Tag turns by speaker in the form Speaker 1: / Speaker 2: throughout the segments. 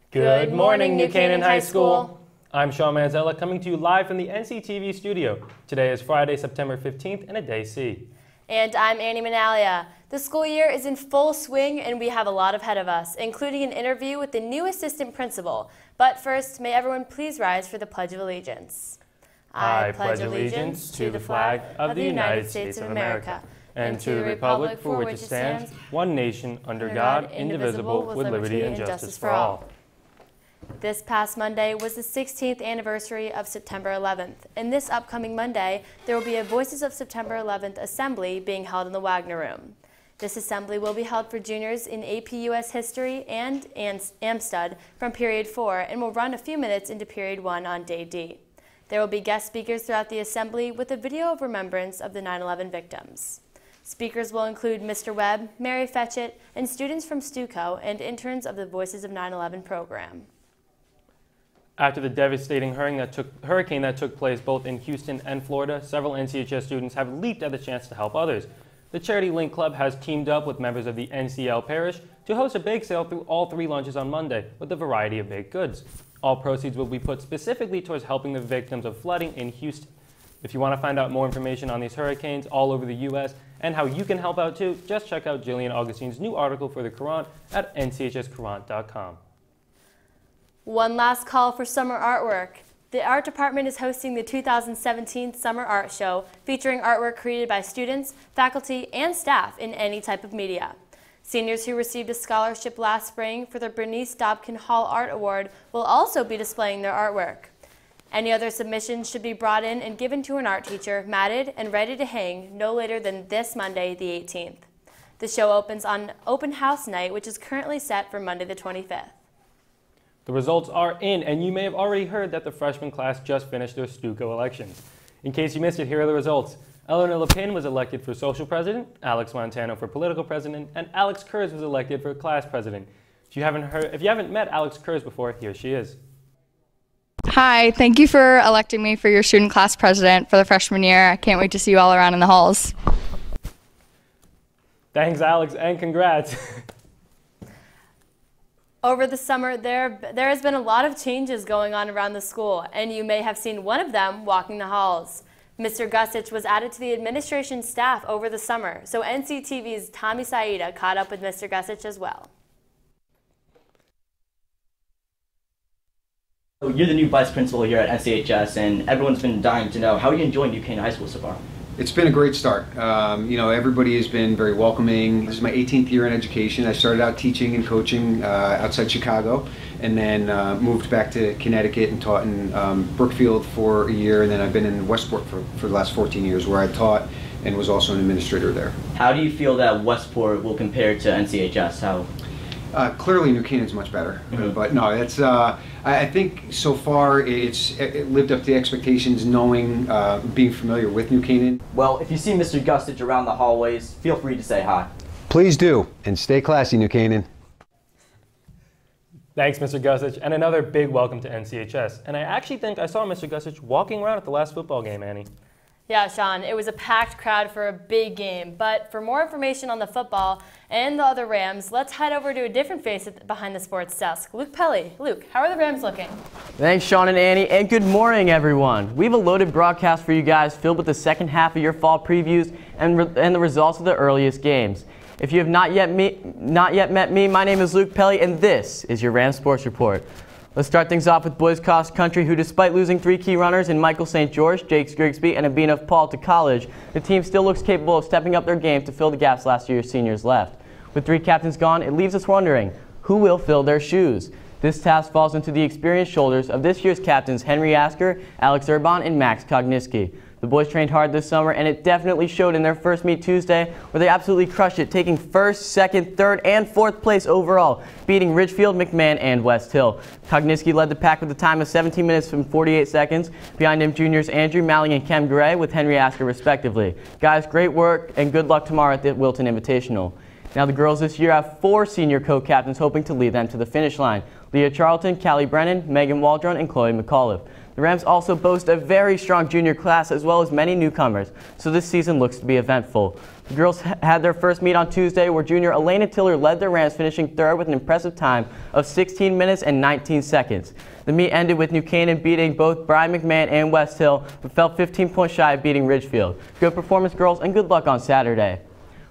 Speaker 1: Good morning, New Canaan High School. I'm Sean Manzella coming to you live from the NCTV studio. Today is Friday, September 15th, and a day C.
Speaker 2: And I'm Annie Manalia. The school year is in full swing and we have a lot ahead of us, including an interview with the new assistant principal. But first, may everyone please rise for the Pledge of Allegiance.
Speaker 1: I pledge allegiance to the flag of the United States of America and to the republic for which it stands, one nation, under God, indivisible, with liberty and justice for all.
Speaker 2: This past Monday was the 16th anniversary of September 11th, and this upcoming Monday, there will be a Voices of September 11th assembly being held in the Wagner Room. This assembly will be held for juniors in AP US History and AmStud from Period 4 and will run a few minutes into Period 1 on Day D. There will be guest speakers throughout the assembly with a video of remembrance of the 9/11 victims. Speakers will include Mr. Webb, Mary Fetchett, and students from STUCO and interns of the Voices of 9/11 program.
Speaker 1: After the devastating hurricane that took place both in Houston and Florida, several NCHS students have leaped at the chance to help others. The Charity Link Club has teamed up with members of the NCL Parish to host a bake sale through all 3 lunches on Monday with a variety of baked goods. All proceeds will be put specifically towards helping the victims of flooding in Houston. If you want to find out more information on these hurricanes all over the U.S. and how you can help out too, just check out Jillian Augustine's new article for the Courant at nchscourant.com.
Speaker 2: One last call for summer artwork. The art department is hosting the 2017 Summer Art Show, featuring artwork created by students, faculty, and staff in any type of media. Seniors who received a scholarship last spring for the Bernice Dobkin Hall Art Award will also be displaying their artwork. Any other submissions should be brought in and given to an art teacher, matted and ready to hang no later than this Monday, the 18th. The show opens on Open House Night, which is currently set for Monday the 25th.
Speaker 1: The results are in, and you may have already heard that the freshman class just finished their STUCO elections. In case you missed it, here are the results. Eleanor Lepin was elected for social president, Alex Montano for political president, and Alex Kurz was elected for class president. If you haven't met Alex Kurz before, here she is.
Speaker 3: Hi, thank you for electing me for your student class president for the freshman year. I can't wait to see you all around in the halls.
Speaker 1: Thanks, Alex, and congrats.
Speaker 2: Over the summer, there has been a lot of changes going on around the school, and you may have seen one of them walking the halls. Mr. Gusich was added to the administration staff over the summer, so NCTV's Tommy Saida caught up with Mr. Gusich as well.
Speaker 4: You're the new vice principal here at NCHS, and everyone's been dying to know, how are you enjoying New Canaan High School so far?
Speaker 5: It's been a great start. Everybody has been very welcoming. This is my 18th year in education. I started out teaching and coaching outside Chicago, and then moved back to Connecticut and taught in Brookfield for a year, and then I've been in Westport for the last 14 years, where I taught and was also an administrator there.
Speaker 4: How do you feel that Westport will compare to NCHS?
Speaker 5: Clearly, New Canaan's much better, but no, it's. I think so far it lived up to the expectations, knowing, being familiar with New Canaan.
Speaker 4: Well, if you see Mr. Gusich around the hallways, feel free to say hi.
Speaker 5: Please do, and stay classy, New Canaan.
Speaker 1: Thanks, Mr. Gusich, and another big welcome to NCHS. And I actually think I saw Mr. Gusich walking around at the last football game, Annie.
Speaker 2: Yeah, Sean, it was a packed crowd for a big game. But for more information on the football and the other Rams, let's head over to a different face behind the sports desk, Luke Pelly. Luke, how are the Rams looking?
Speaker 6: Thanks, Sean and Annie, and good morning, everyone. We have a loaded broadcast for you guys filled with the second half of your fall previews and the results of the earliest games. If you have not yet met me, my name is Luke Pelly, and this is your Rams Sports Report. Let's start things off with boys cross country, who despite losing 3 key runners in Michael St. George, Jake Grigsby, and Abhinav Paul to college, the team still looks capable of stepping up their game to fill the gaps last year's seniors left. With 3 captains gone, it leaves us wondering, who will fill their shoes? This task falls into the experienced shoulders of this year's captains Henry Asker, Alex Urban, and Max Kogniski. The boys trained hard this summer, and it definitely showed in their first meet Tuesday, where they absolutely crushed it, taking 1st, 2nd, 3rd, and 4th place overall, beating Ridgefield, McMahon, and West Hill. Kogniski led the pack with a time of 17 minutes and 48 seconds. Behind him, juniors Andrew Malling and Kem Gray with Henry Asker respectively. Guys, great work, and good luck tomorrow at the Wilton Invitational. Now the girls this year have 4 senior co-captains hoping to lead them to the finish line. Leah Charlton, Callie Brennan, Megan Waldron, and Chloe McAuliffe. The Rams also boast a very strong junior class as well as many newcomers, so this season looks to be eventful. The girls had their first meet on Tuesday, where junior Elena Tiller led the Rams, finishing third with an impressive time of 16 minutes and 19 seconds. The meet ended with New Canaan beating both Brian McMahon and West Hill, but fell 15 points shy of beating Ridgefield. Good performance, girls, and good luck on Saturday.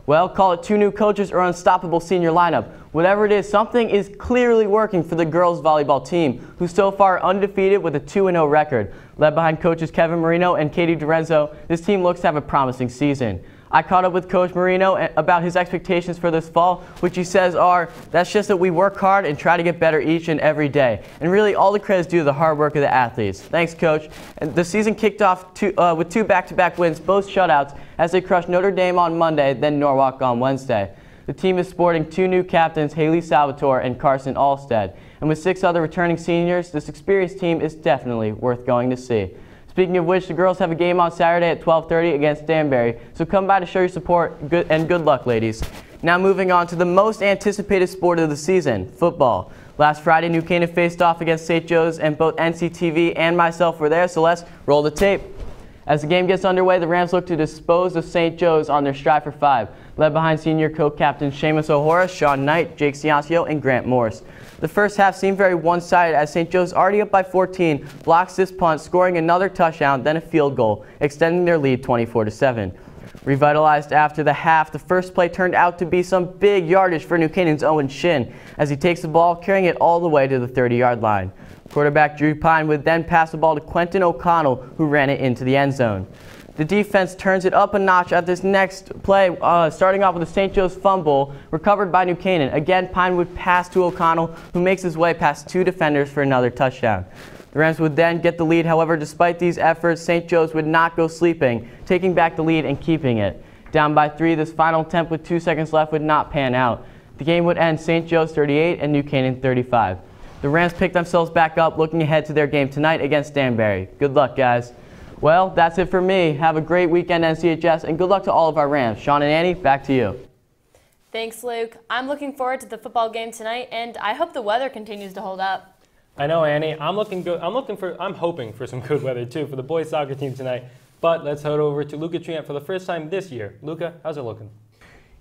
Speaker 6: Well, call it 2 new coaches or unstoppable senior lineup. Whatever it is, something is clearly working for the girls volleyball team, who so far are undefeated with a 2-0 record. Led behind coaches Kevin Marino and Katie Dorenzo, this team looks to have a promising season. I caught up with Coach Marino about his expectations for this fall, which he says are, that's just that we work hard and try to get better each and every day. And really, all the credit is due to the hard work of the athletes. Thanks, Coach. And the season kicked off with 2 back-to-back wins, both shutouts, as they crushed Notre Dame on Monday, then Norwalk on Wednesday. The team is sporting 2 new captains, Haley Salvatore and Carson Alstead. And with 6 other returning seniors, this experienced team is definitely worth going to see. Speaking of which, the girls have a game on Saturday at 12:30 against Danbury, so come by to show your support, and good luck, ladies. Now moving on to the most anticipated sport of the season, football. Last Friday, New Canaan faced off against St. Joe's, and both NCTV and myself were there, so let's roll the tape. As the game gets underway, the Rams look to dispose of St. Joe's on their stride for 5, led behind senior co-captains Seamus O'Hora, Sean Knight, Jake Ciancio, and Grant Morse. The first half seemed very one-sided as St. Joe's, already up by 14, blocks this punt, scoring another touchdown, then a field goal, extending their lead 24-7. Revitalized after the half, the first play turned out to be some big yardage for New Canaan's Owen Shin as he takes the ball, carrying it all the way to the 30-yard line. Quarterback Drew Pine would then pass the ball to Quentin O'Connell, who ran it into the end zone. The defense turns it up a notch at this next play, starting off with a St. Joe's fumble recovered by New Canaan. Again, Pine would pass to O'Connell, who makes his way past 2 defenders for another touchdown. The Rams would then get the lead. However, despite these efforts, St. Joe's would not go sleeping, taking back the lead and keeping it. Down by 3, this final attempt with 2 seconds left would not pan out. The game would end St. Joe's 38 and New Canaan 35. The Rams picked themselves back up, looking ahead to their game tonight against Danbury. Good luck, guys. Well, that's it for me. Have a great weekend, NCHS, and good luck to all of our Rams. Sean and Annie, back to you.
Speaker 2: Thanks, Luke. I'm looking forward to the football game tonight, and I hope the weather continues to hold up.
Speaker 1: I know, Annie. I'm hoping for some good weather too for the boys soccer team tonight. But let's head over to Luca Triant for the first time this year. Luca, how's it looking?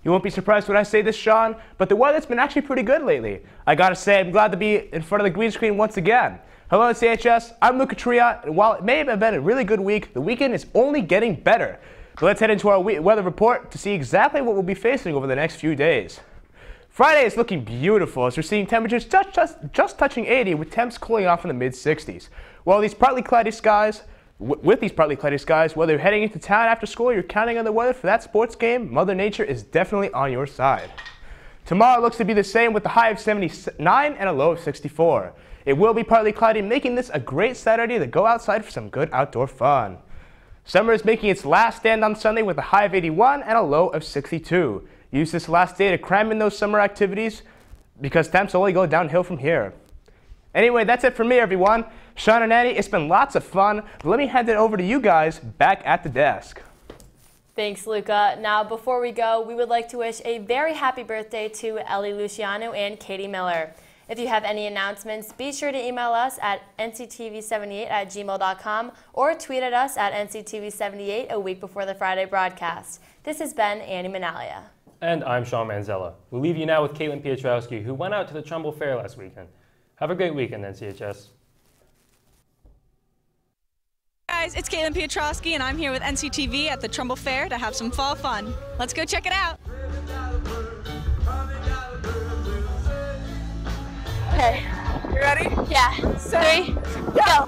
Speaker 7: You won't be surprised when I say this, Sean, but the weather's been actually pretty good lately. I gotta say, I'm glad to be in front of the green screen once again. Hello, CHS. I'm Luca Triant, and while it may have been a really good week, the weekend is only getting better. So let's head into our weather report to see exactly what we'll be facing over the next few days. Friday is looking beautiful as we're seeing temperatures just touching 80 with temps cooling off in the mid-60s. While these partly cloudy skies, with these partly cloudy skies, whether you're heading into town after school or you're counting on the weather for that sports game, Mother Nature is definitely on your side. Tomorrow looks to be the same with a high of 79 and a low of 64. It will be partly cloudy, making this a great Saturday to go outside for some good outdoor fun. Summer is making its last stand on Sunday with a high of 81 and a low of 62. Use this last day to cram in those summer activities because temps only go downhill from here. Anyway, that's it for me, everyone. Sean and Annie, it's been lots of fun. But let me hand it over to you guys back at the desk.
Speaker 2: Thanks, Luca. Now, before we go, we would like to wish a very happy birthday to Ellie Luciano and Katie Miller. If you have any announcements, be sure to email us at nctv78@gmail.com or tweet at us at nctv78 a week before the Friday broadcast. This has been Annie Manalia.
Speaker 1: And I'm Sean Manzella. We'll leave you now with Caitlin Piotrowski, who went out to the Trumbull Fair last weekend. Have a great weekend, NCHS.
Speaker 8: Guys, it's Caitlin Piotrowski, and I'm here with NCTV at the Trumbull Fair to have some fall fun. Let's go check it out.
Speaker 9: Okay.
Speaker 8: You ready?
Speaker 9: Yeah. 3, go.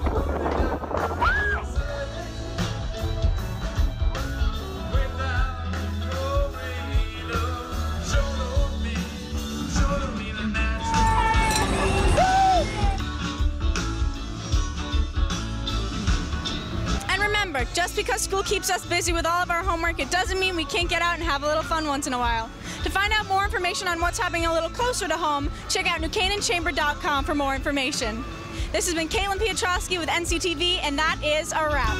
Speaker 8: And remember, just because school keeps us busy with all of our homework, it doesn't mean we can't get out and have a little fun once in a while. To find out more information on what's happening a little closer to home, check out newcananchamber.com for more information. This has been Caitlin Piotrowski with NCTV, and that is a wrap.